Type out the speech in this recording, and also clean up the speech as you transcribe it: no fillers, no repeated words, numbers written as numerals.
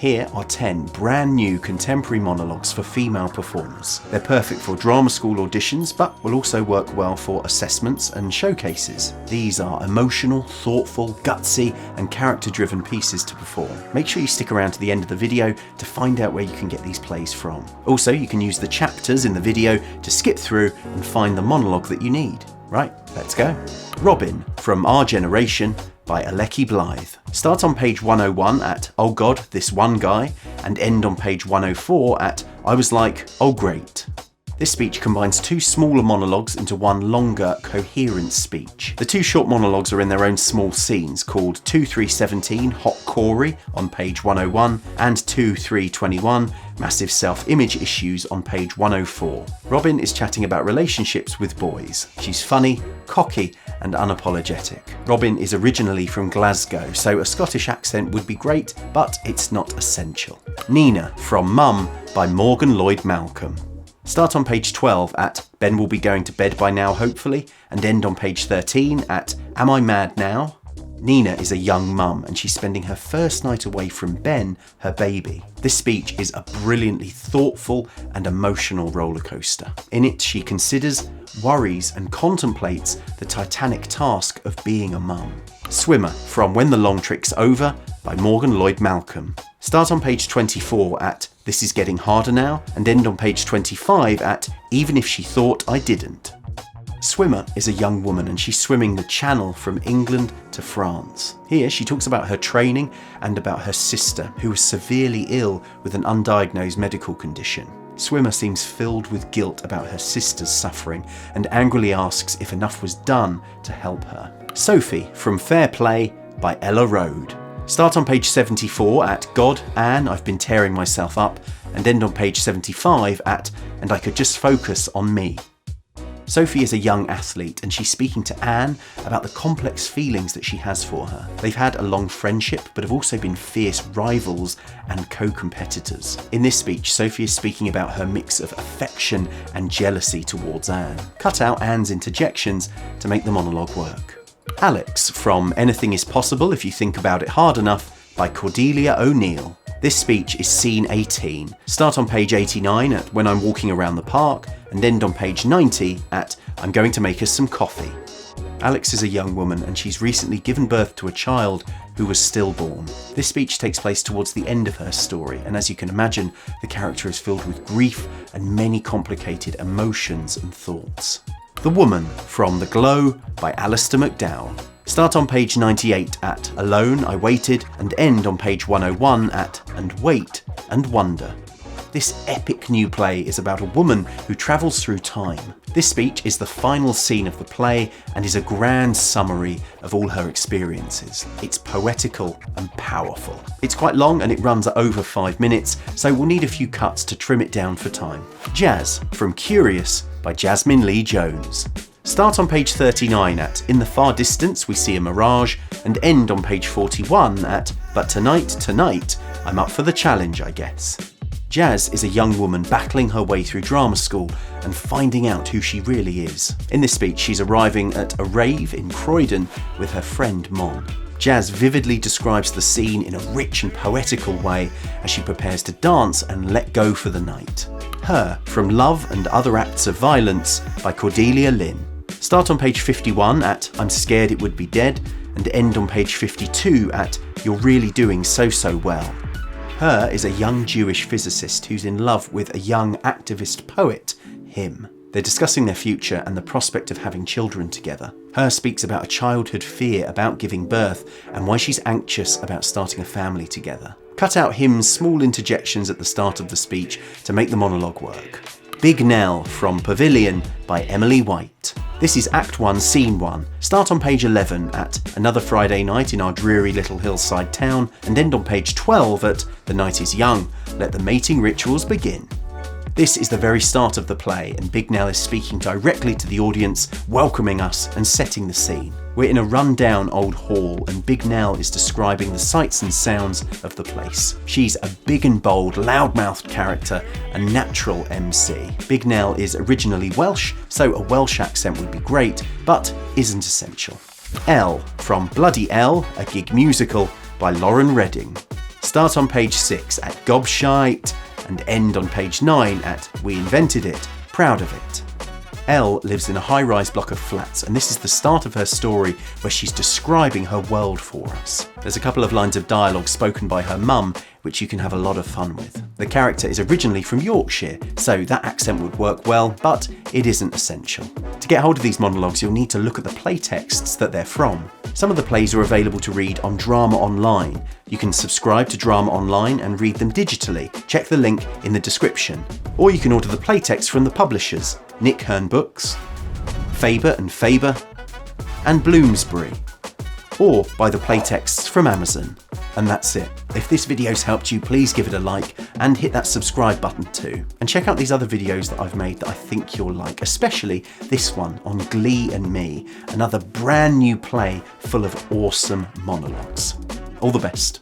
Here are 10 brand new contemporary monologues for female performers. They're perfect for drama school auditions, but will also work well for assessments and showcases. These are emotional, thoughtful, gutsy, and character-driven pieces to perform. Make sure you stick around to the end of the video to find out where you can get these plays from. Also, you can use the chapters in the video to skip through and find the monologue that you need. Right, let's go. Robyn, from Our Generation, by Elle Blythe. Start on page 101 at "Oh God, this one guy," and end on page 104 at "I was like, oh great." This speech combines two smaller monologues into one longer, coherent speech. The two short monologues are in their own small scenes called 2-3-17 Hot Corey on page 101 and 2-3-21 Massive Self-Image Issues on page 104. Robyn is chatting about relationships with boys. She's funny, cocky, and unapologetic. Robyn is originally from Glasgow, so a Scottish accent would be great, but it's not essential. Nina, from Mum, by Morgan Lloyd Malcolm. Start on page 12 at "Ben will be going to bed by now, hopefully," and end on page 13 at "Am I mad now?" Nina is a young mum and she's spending her first night away from Ben, her baby. This speech is a brilliantly thoughtful and emotional rollercoaster. In it, she considers, worries, and contemplates the titanic task of being a mum. Swimmer, from When the Long Trick's Over, by Morgan Lloyd Malcolm. Start on page 24 at "This is getting harder now," and end on page 25 at "Even if she thought I didn't." Swimmer is a young woman and she's swimming the Channel from England to France. Here she talks about her training and about her sister, who was severely ill with an undiagnosed medical condition. Swimmer seems filled with guilt about her sister's suffering and angrily asks if enough was done to help her. Sophie, from Fair Play, by Elle Road. Start on page 74 at "God, Anne, I've been tearing myself up," and end on page 75 at "And I could just focus on me." Sophie is a young athlete and she's speaking to Anne about the complex feelings that she has for her. They've had a long friendship but have also been fierce rivals and co-competitors. In this speech, Sophie is speaking about her mix of affection and jealousy towards Anne. Cut out Anne's interjections to make the monologue work. Alex, from Anything is Possible If You Think About It Hard Enough, by Cordelia O'Neill. This speech is scene 18. Start on page 89 at "When I'm walking around the park," and end on page 90 at "I'm going to make us some coffee." Alex is a young woman and she's recently given birth to a child who was stillborn. This speech takes place towards the end of her story, and as you can imagine, the character is filled with grief and many complicated emotions and thoughts. The Woman, from The Glow, by Alistair McDowell. Start on page 98 at "Alone, I waited," and end on page 101 at "And wait and wonder." This epic new play is about a woman who travels through time. This speech is the final scene of the play and is a grand summary of all her experiences. It's poetical and powerful. It's quite long and it runs at over 5 minutes, so we'll need a few cuts to trim it down for time. Jazz, from Curious, by Jasmine Lee Jones. Start on page 39 at "In the far distance we see a mirage," and end on page 41 at "But tonight, I'm up for the challenge, I guess." Jazz is a young woman battling her way through drama school and finding out who she really is. In this speech, she's arriving at a rave in Croydon with her friend Mon. Jazz vividly describes the scene in a rich and poetical way as she prepares to dance and let go for the night. Her, from Love and Other Acts of Violence, by Cordelia Lynn. Start on page 51 at "I'm scared it would be dead," and end on page 52 at "You're really doing so well." Her is a young Jewish physicist who's in love with a young activist poet, him. They're discussing their future and the prospect of having children together. Her speaks about a childhood fear about giving birth and why she's anxious about starting a family together. Cut out him's small interjections at the start of the speech to make the monologue work. Big Nell, from Pavilion, by Emily White. This is Act 1, Scene 1. Start on page 11 at "Another Friday night in our dreary little hillside town," and end on page 12 at "The night is young, let the mating rituals begin." This is the very start of the play, and Big Nell is speaking directly to the audience, welcoming us and setting the scene. We're in a run-down old hall, and Big Nell is describing the sights and sounds of the place. She's a big and bold, loud-mouthed character, a natural MC. Big Nell is originally Welsh, so a Welsh accent would be great, but isn't essential. Elle, from Bloody Elle, a gig musical, by Lauren Redding. Start on page 6 at Gobshite and end on page 9 at We invented it, proud of it. Elle lives in a high-rise block of flats, and this is the start of her story where she's describing her world for us. There's a couple of lines of dialogue spoken by her mum, which you can have a lot of fun with. The character is originally from Yorkshire, so that accent would work well, but it isn't essential. To get hold of these monologues, you'll need to look at the play texts that they're from. Some of the plays are available to read on Drama Online. You can subscribe to Drama Online and read them digitally. Check the link in the description. Or you can order the playtext from the publishers, Nick Hearn Books, Faber and Faber, and Bloomsbury. Or buy the playtexts from Amazon. And that's it. If this video's helped you, please give it a like and hit that subscribe button too. And check out these other videos that I've made that I think you'll like, especially this one on Glee and Me, another brand new play full of awesome monologues. All the best.